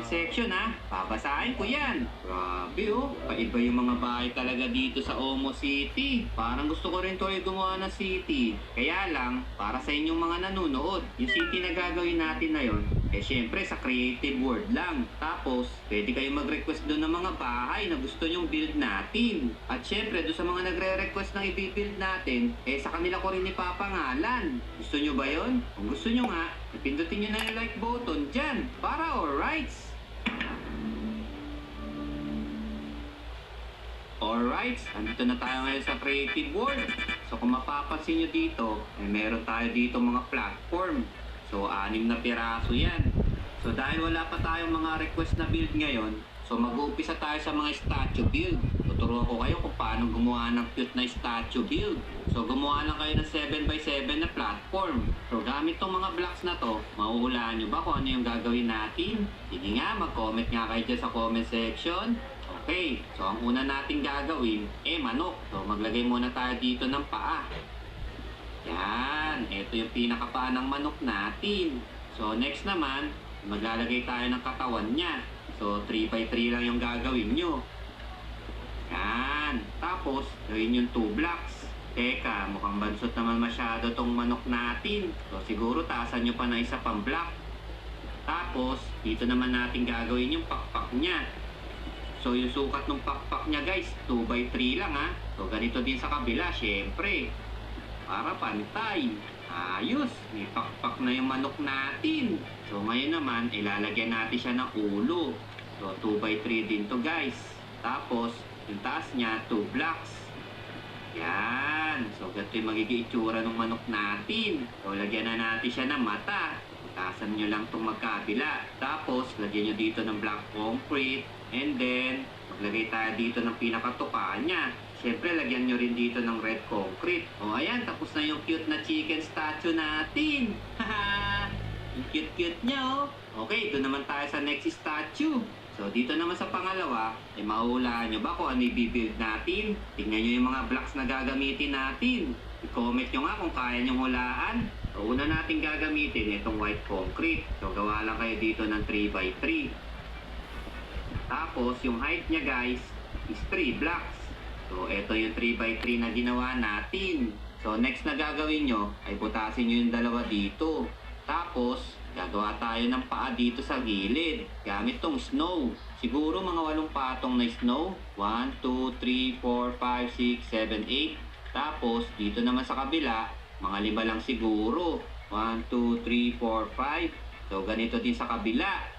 comment section ha. Babasahin ko yan. Grabe oh. Paiba yung mga bahay talaga dito sa Omo City. Parang gusto ko rin tuloy gumawa ng city. Kaya lang, para sa inyong mga nanonood, yung city na gagawin natin na yon, syempre sa creative world lang. Tapos, pwede kayo mag-request doon ng mga bahay na gusto nyong build natin. At syempre, doon sa mga nagre-request ng i-build natin, sa kanila ko rin ipapangalan. Gusto nyo ba yon? Kung gusto nyo nga, pindutin nyo na yung like button dyan para alrights! Alright, andito na tayo ngayon sa creative world. So kung mapapansin nyo dito, meron tayo dito mga platform. So 6 na piraso yan. So dahil wala pa tayong mga request na build ngayon, so mag-uumpisa tayo sa mga statue build. Tuturuan ko kayo kung paano gumawa ng cute na statue build. So gumawa lang kayo ng 7x7 na platform. So gamit tong mga blocks na to, mahuhulaan nyo ba kung ano yung gagawin natin? Sige nga, mag-comment nga kayo dyan sa comment section. Okay, so ang una nating gagawin, manok. So maglagay muna tayo dito ng paa. Yan, ito yung pinakapaa ng manok natin. So next naman, maglalagay tayo ng katawan niya. So 3x3 lang yung gagawin nyo. Yan, tapos gawin yung 2 blocks. Teka, mukhang bansot naman masyado tong manok natin. So siguro taasan nyo pa na isa pang block. Tapos dito naman natin gagawin yung pakpak niya. So yung sukat ng pakpak niya guys, 2x3 lang ha. So ganito din sa kabila, syempre. Para pantay. Ayos, may pakpak na yung manok natin. So ngayon naman, ilalagyan natin siya ng ulo. So 2x3 din to guys. Tapos, yung taas niya, 2 blocks. Yan. So ganito yung magiging itsura ng manok natin. So lagyan na natin siya ng mata. Taasan nyo lang itong magkabila. Tapos, lagyan nyo dito ng black concrete. And then, maglagay tayo dito ng pinakatukaan niya. Siyempre, lagyan nyo rin dito ng red concrete. O, ayan, tapos na yung cute na chicken statue natin. Haha! Yung cute-cute niya, oh. Okay, doon naman tayo sa next statue. So, dito naman sa pangalawa, mahuhulaan nyo ba kung ano i-build natin? Tingnan nyo yung mga blocks na gagamitin natin. I-comment nyo nga kung kaya nyong hulaan. So, una natin gagamitin itong white concrete. So, gawa lang kayo dito ng 3x3. Tapos, yung height niya guys, is 3 blocks. So, ito yung 3x3 na ginawa natin. So, next na gagawin nyo, ay butasin nyo yung dalawa dito. Tapos, gagawa tayo ng paa dito sa gilid. Gamit tong snow. Siguro mga 8 patong na snow. 1, 2, 3, 4, 5, 6, 7, 8. Tapos, dito naman sa kabila, mga 5 lang siguro. 1, 2, 3, 4, 5. So, ganito din sa kabila.